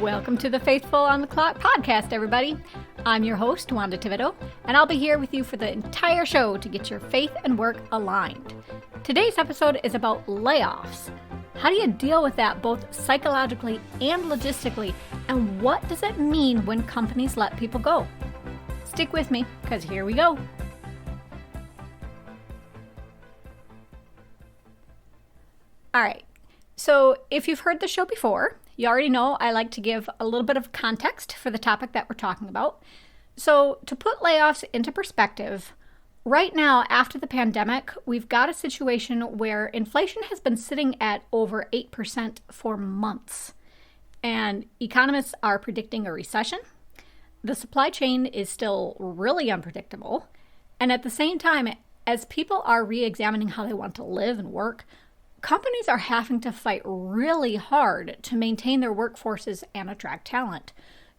Welcome to the Faithful on the Clock podcast, everybody. I'm your host, Wanda Tivido, and I'll be here with you for the entire show to get your faith and work aligned. Today's episode is about layoffs. How do you deal with that both psychologically and logistically, and what does it mean when companies let people go? Stick with me, because here we go. All right, so if you've heard the show before, you already know I like to give a little bit of context for the topic that we're talking about. So to put layoffs into perspective, right now after the pandemic, we've got a situation where inflation has been sitting at over 8% for months. And economists are predicting a recession. The supply chain is still really unpredictable. And at the same time, as people are re-examining how they want to live and work, companies are having to fight really hard to maintain their workforces and attract talent.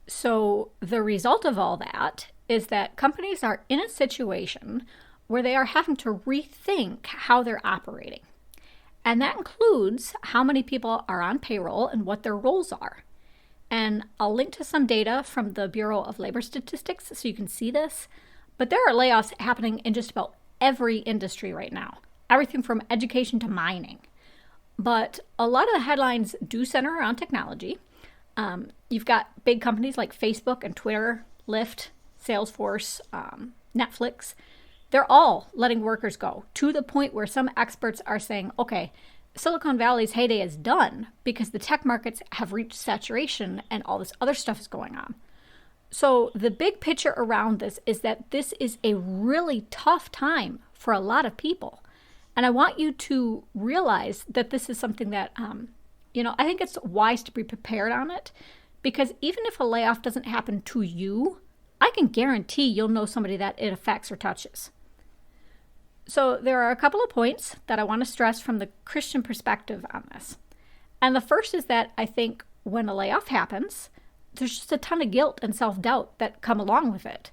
So the result of all that is that companies are in a situation where they are having to rethink how they're operating. And that includes how many people are on payroll and what their roles are. And I'll link to some data from the Bureau of Labor Statistics so you can see this. But there are layoffs happening in just about every industry right now, everything from education to mining. But a lot of the headlines do center around technology. You've got big companies like Facebook and Twitter, Lyft, Salesforce, Netflix. They're all letting workers go to the point where some experts are saying, okay, Silicon Valley's heyday is done because the tech markets have reached saturation and all this other stuff is going on. So the big picture around this is that this is a really tough time for a lot of people. And I want you to realize that this is something that, I think it's wise to be prepared on it, because even if a layoff doesn't happen to you, I can guarantee you'll know somebody that it affects or touches. So there are a couple of points that I want to stress from the Christian perspective on this. And the first is that I think when a layoff happens, there's just a ton of guilt and self-doubt that come along with it.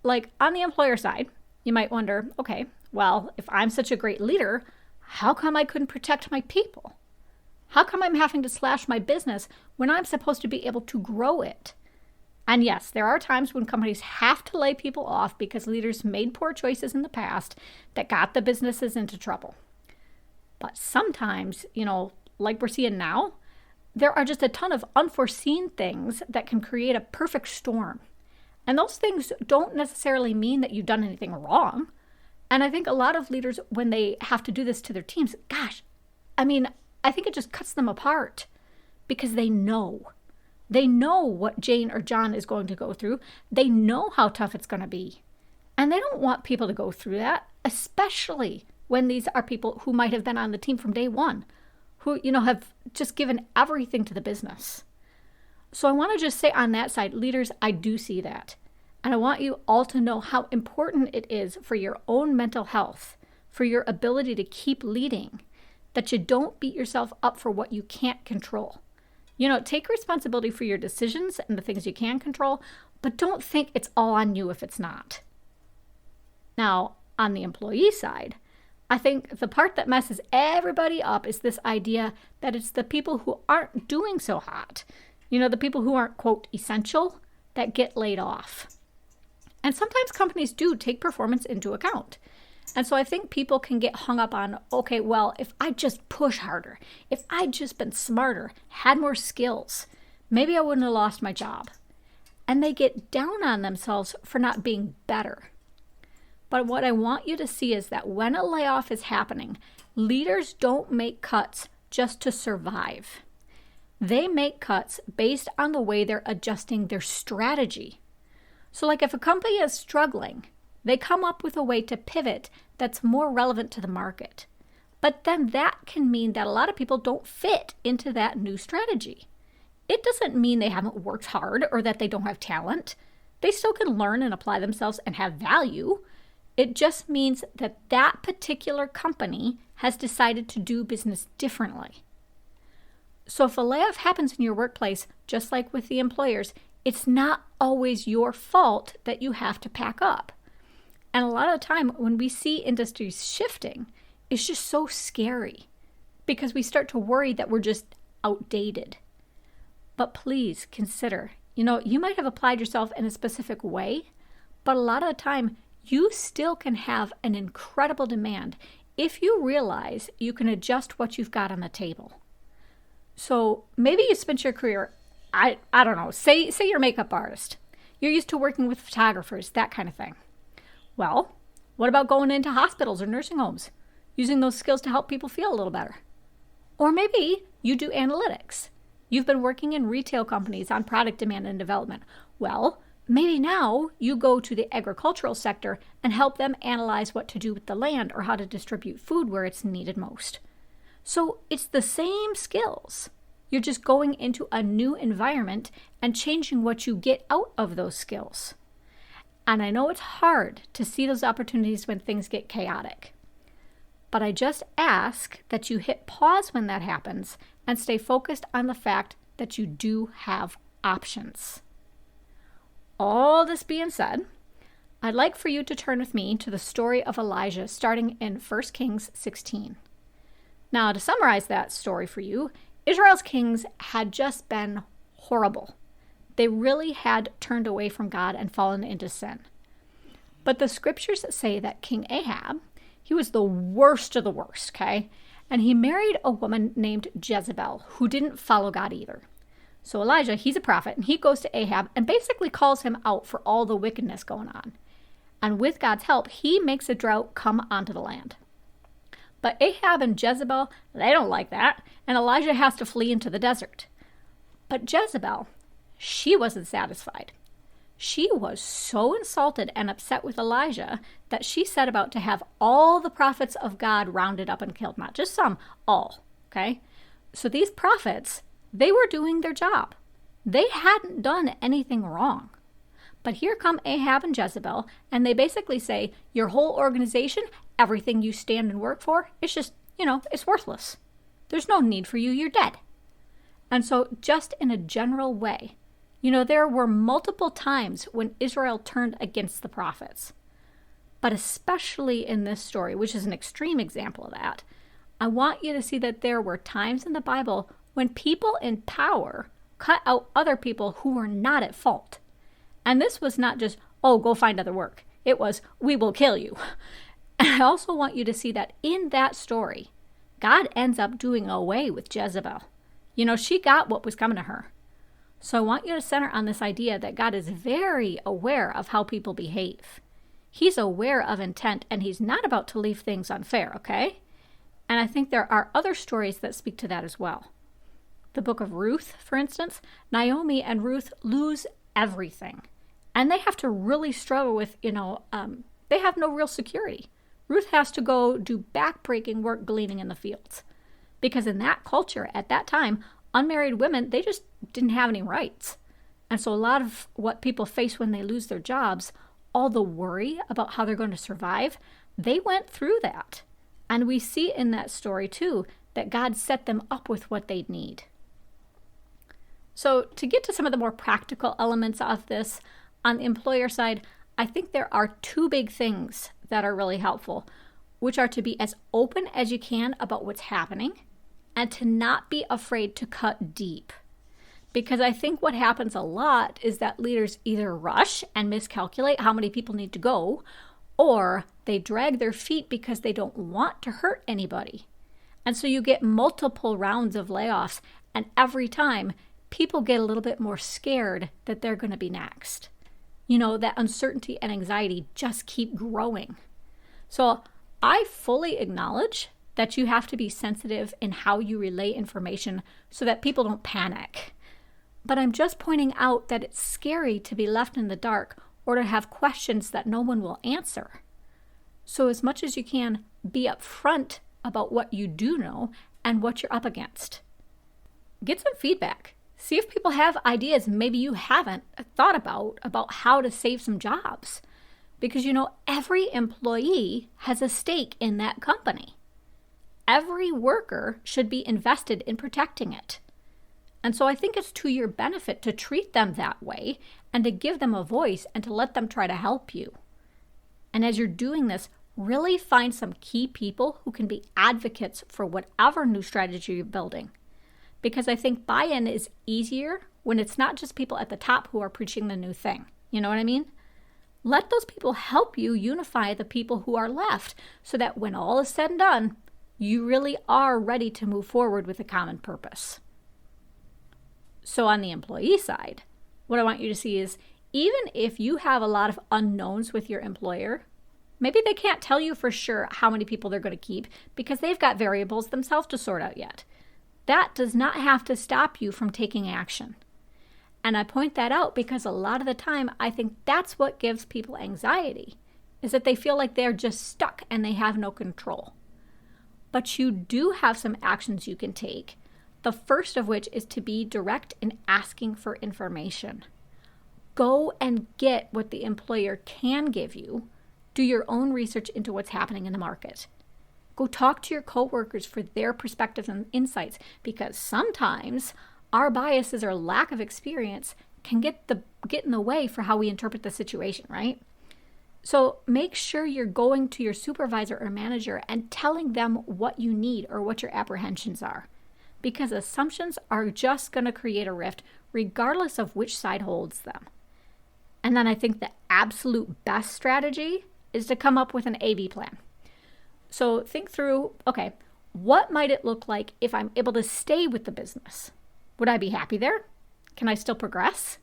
Like on the employer side, you might wonder, okay, well, if I'm such a great leader, how come I couldn't protect my people? How come I'm having to slash my business when I'm supposed to be able to grow it? And yes, there are times when companies have to lay people off because leaders made poor choices in the past that got the businesses into trouble. But sometimes, like we're seeing now, there are just a ton of unforeseen things that can create a perfect storm. And those things don't necessarily mean that you've done anything wrong. And I think a lot of leaders, when they have to do this to their teams, I think it just cuts them apart because they know. They know what Jane or John is going to go through. They know how tough it's going to be. And they don't want people to go through that, especially when these are people who might have been on the team from day one, who, have just given everything to the business. So I want to just say on that side, leaders, I do see that. And I want you all to know how important it is for your own mental health, for your ability to keep leading, that you don't beat yourself up for what you can't control. Take responsibility for your decisions and the things you can control, but don't think it's all on you if it's not. Now, on the employee side, I think the part that messes everybody up is this idea that it's the people who aren't doing so hot, the people who aren't, quote, essential, that get laid off. And sometimes companies do take performance into account. And so I think people can get hung up on, okay, well, if I just push harder, if I'd just been smarter, had more skills, maybe I wouldn't have lost my job. And they get down on themselves for not being better. But what I want you to see is that when a layoff is happening, leaders don't make cuts just to survive. They make cuts based on the way they're adjusting their strategy. So like if a company is struggling, they come up with a way to pivot that's more relevant to the market. But then that can mean that a lot of people don't fit into that new strategy. It doesn't mean they haven't worked hard or that they don't have talent. They still can learn and apply themselves and have value. It just means that that particular company has decided to do business differently. So if a layoff happens in your workplace, just like with the employers, it's not always your fault that you have to pack up. And a lot of the time when we see industries shifting, it's just so scary because we start to worry that we're just outdated. But please consider, you might have applied yourself in a specific way, but a lot of the time you still can have an incredible demand if you realize you can adjust what you've got on the table. So maybe you spent your career, I don't know, say you're a makeup artist. You're used to working with photographers, that kind of thing. Well, what about going into hospitals or nursing homes, using those skills to help people feel a little better? Or maybe you do analytics. You've been working in retail companies on product demand and development. Well, maybe now you go to the agricultural sector and help them analyze what to do with the land or how to distribute food where it's needed most. So it's the same skills. You're just going into a new environment and changing what you get out of those skills. And I know it's hard to see those opportunities when things get chaotic. But I just ask that you hit pause when that happens and stay focused on the fact that you do have options. All this being said, I'd like for you to turn with me to the story of Elijah starting in 1 Kings 16. Now, to summarize that story for you, Israel's kings had just been horrible. They really had turned away from God and fallen into sin. But the scriptures say that King Ahab, he was the worst of the worst, okay? And he married a woman named Jezebel who didn't follow God either. So Elijah, he's a prophet, and he goes to Ahab and basically calls him out for all the wickedness going on. And with God's help, he makes a drought come onto the land. But Ahab and Jezebel, they don't like that, and Elijah has to flee into the desert. But Jezebel, she wasn't satisfied. She was so insulted and upset with Elijah that she set about to have all the prophets of God rounded up and killed. Not just some, all, okay? So these prophets, they were doing their job. They hadn't done anything wrong. But here come Ahab and Jezebel, and they basically say, your whole organization, everything you stand and work for, it's just, it's worthless. There's no need for you, you're dead. And so just in a general way, there were multiple times when Israel turned against the prophets. But especially in this story, which is an extreme example of that, I want you to see that there were times in the Bible when people in power cut out other people who were not at fault. And this was not just, go find other work. It was, we will kill you. And I also want you to see that in that story, God ends up doing away with Jezebel. She got what was coming to her. So I want you to center on this idea that God is very aware of how people behave. He's aware of intent, and he's not about to leave things unfair, okay? And I think there are other stories that speak to that as well. The book of Ruth, for instance, Naomi and Ruth lose everything. And they have to really struggle with, they have no real security. Ruth has to go do backbreaking work gleaning in the fields. Because in that culture, at that time, unmarried women, they just didn't have any rights. And so a lot of what people face when they lose their jobs, all the worry about how they're going to survive, they went through that. And we see in that story, too, that God set them up with what they'd need. So to get to some of the more practical elements of this, on the employer side, I think there are two big things that are really helpful, which are to be as open as you can about what's happening and to not be afraid to cut deep. Because I think what happens a lot is that leaders either rush and miscalculate how many people need to go, or they drag their feet because they don't want to hurt anybody. And so you get multiple rounds of layoffs, and every time people get a little bit more scared that they're going to be next. That uncertainty and anxiety just keep growing. So I fully acknowledge that you have to be sensitive in how you relay information so that people don't panic. But I'm just pointing out that it's scary to be left in the dark or to have questions that no one will answer. So as much as you can, be upfront about what you do know and what you're up against. Get some feedback. See if people have ideas maybe you haven't thought about how to save some jobs. Because every employee has a stake in that company. Every worker should be invested in protecting it. And so I think it's to your benefit to treat them that way and to give them a voice and to let them try to help you. And as you're doing this, really find some key people who can be advocates for whatever new strategy you're building. because I think buy-in is easier when it's not just people at the top who are preaching the new thing. You know what I mean? Let those people help you unify the people who are left so that when all is said and done, you really are ready to move forward with a common purpose. So on the employee side, what I want you to see is even if you have a lot of unknowns with your employer, maybe they can't tell you for sure how many people they're going to keep because they've got variables themselves to sort out yet. That does not have to stop you from taking action. And I point that out because a lot of the time, I think that's what gives people anxiety, is that they feel like they're just stuck and they have no control. But you do have some actions you can take, the first of which is to be direct in asking for information. Go and get what the employer can give you. Do your own research into what's happening in the market. Go talk to your coworkers for their perspectives and insights, because sometimes our biases or lack of experience can get in the way for how we interpret the situation, right? So make sure you're going to your supervisor or manager and telling them what you need or what your apprehensions are, because assumptions are just going to create a rift regardless of which side holds them. And then I think the absolute best strategy is to come up with an A/B plan. So think through, okay, what might it look like if I'm able to stay with the business? Would I be happy there? Can I still progress?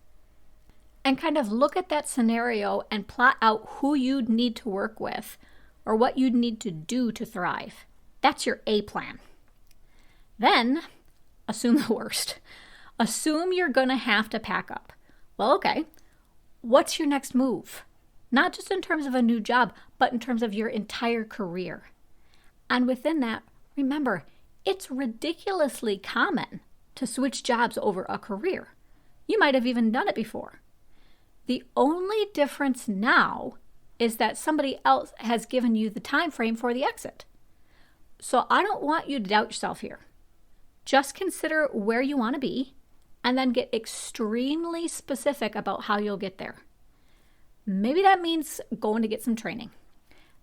And kind of look at that scenario and plot out who you'd need to work with or what you'd need to do to thrive. That's your A plan. Then assume the worst. Assume you're going to have to pack up. Well, okay, what's your next move? Not just in terms of a new job, but in terms of your entire career. And within that, remember, it's ridiculously common to switch jobs over a career. You might have even done it before. The only difference now is that somebody else has given you the time frame for the exit. So I don't want you to doubt yourself here. Just consider where you want to be and then get extremely specific about how you'll get there. Maybe that means going to get some training.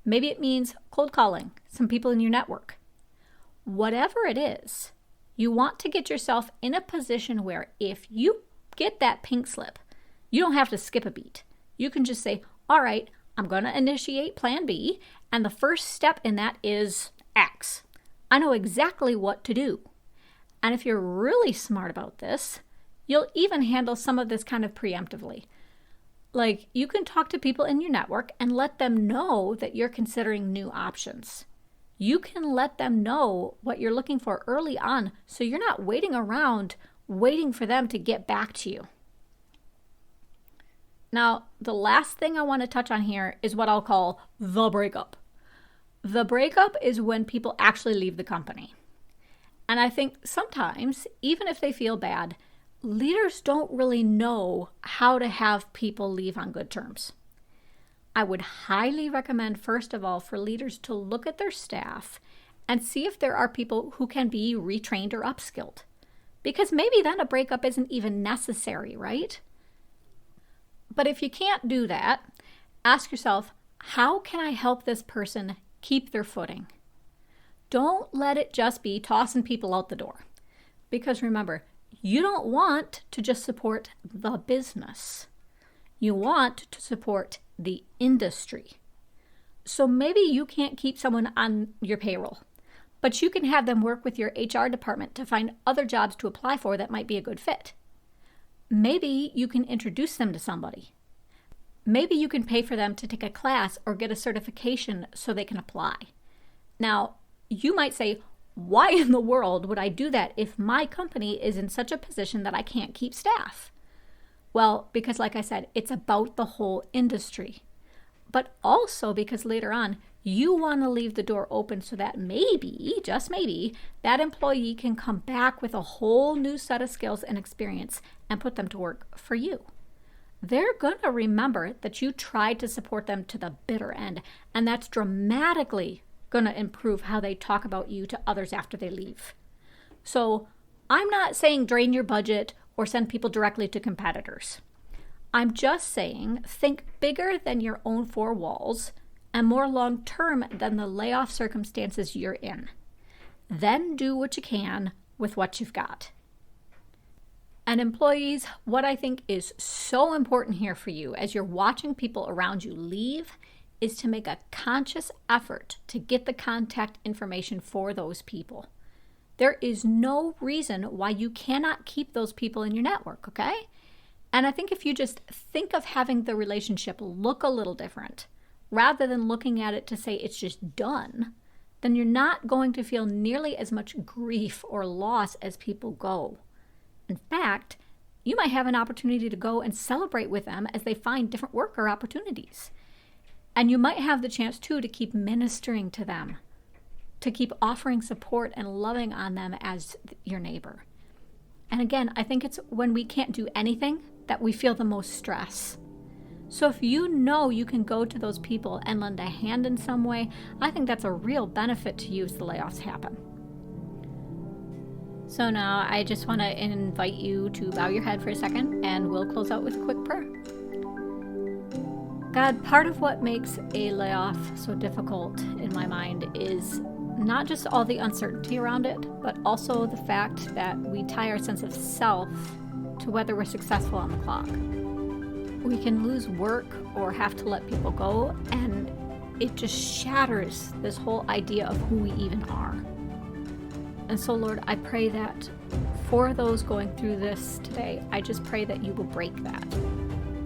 Maybe it means cold calling some people in your network. Whatever it is, you want to get yourself in a position where if you get that pink slip, you don't have to skip a beat. You can just say, all right, I'm going to initiate plan B, and the first step in that is X. I know exactly what to do. And if you're really smart about this, you'll even handle some of this kind of preemptively. Like, you can talk to people in your network and let them know that you're considering new options. You can let them know what you're looking for early on, so you're not waiting around, waiting for them to get back to you. Now, the last thing I want to touch on here is what I'll call the breakup. The breakup is when people actually leave the company. And I think sometimes, even if they feel bad, leaders don't really know how to have people leave on good terms. I would highly recommend, first of all, for leaders to look at their staff and see if there are people who can be retrained or upskilled. Because maybe then a breakup isn't even necessary, right? But if you can't do that, ask yourself, how can I help this person keep their footing? Don't let it just be tossing people out the door. Because remember, you don't want to just support the business. You want to support the industry. So maybe you can't keep someone on your payroll, but you can have them work with your HR department to find other jobs to apply for that might be a good fit. Maybe you can introduce them to somebody. Maybe you can pay for them to take a class or get a certification so they can apply. Now, you might say, why in the world would I do that if my company is in such a position that I can't keep staff? Well, because like I said, it's about the whole industry. But also because later on, you want to leave the door open so that maybe, just maybe, that employee can come back with a whole new set of skills and experience and put them to work for you. They're going to remember that you tried to support them to the bitter end, and that's dramatically going to improve how they talk about you to others after they leave. So I'm not saying drain your budget or send people directly to competitors. I'm just saying think bigger than your own four walls and more long-term than the layoff circumstances you're in. Then do what you can with what you've got. And employees, what I think is so important here for you as you're watching people around you leave is to make a conscious effort to get the contact information for those people. There is no reason why you cannot keep those people in your network, okay? And I think if you just think of having the relationship look a little different, rather than looking at it to say it's just done, then you're not going to feel nearly as much grief or loss as people go. In fact, you might have an opportunity to go and celebrate with them as they find different work or opportunities. And you might have the chance, too, to keep ministering to them, to keep offering support and loving on them as your neighbor. And again, I think it's when we can't do anything that we feel the most stress. So if you know you can go to those people and lend a hand in some way, I think that's a real benefit to you as the layoffs happen. So now I just want to invite you to bow your head for a second, and we'll close out with a quick prayer. God, part of what makes a layoff so difficult in my mind is not just all the uncertainty around it, but also the fact that we tie our sense of self to whether we're successful on the clock. We can lose work or have to let people go, and it just shatters this whole idea of who we even are. And so, Lord, I pray that for those going through this today, I just pray that you will break that.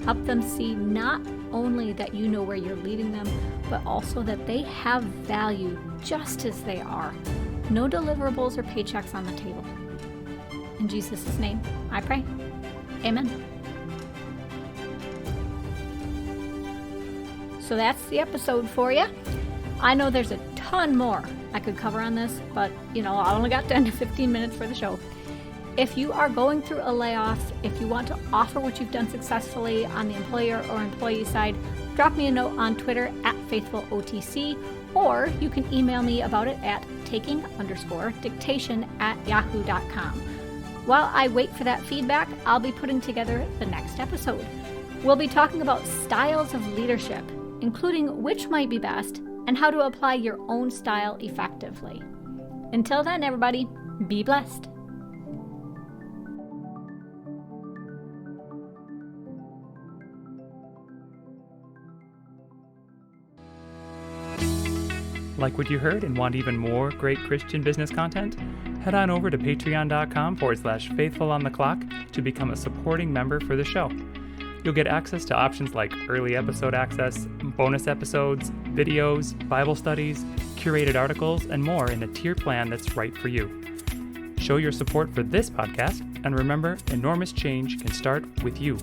Help them see not only that you know where you're leading them, but also that they have value just as they are. No deliverables or paychecks on the table. In Jesus' name, I pray. Amen. So that's the episode for you. I know there's a ton more I could cover on this, but I only got 10 to 15 minutes for the show. If you are going through a layoff, if you want to offer what you've done successfully on the employer or employee side, drop me a note on Twitter @FaithfulOTC, or you can email me about it at taking_dictation@yahoo.com. While I wait for that feedback, I'll be putting together the next episode. We'll be talking about styles of leadership, including which might be best and how to apply your own style effectively. Until then, everybody, be blessed. Like what you heard and want even more great Christian business content? Head on over to patreon.com/faithfulonthe-clock to become a supporting member for the show. You'll get access to options like early episode access, bonus episodes, videos, Bible studies, curated articles, and more in a tier plan that's right for you. Show your support for this podcast, and remember, enormous change can start with you.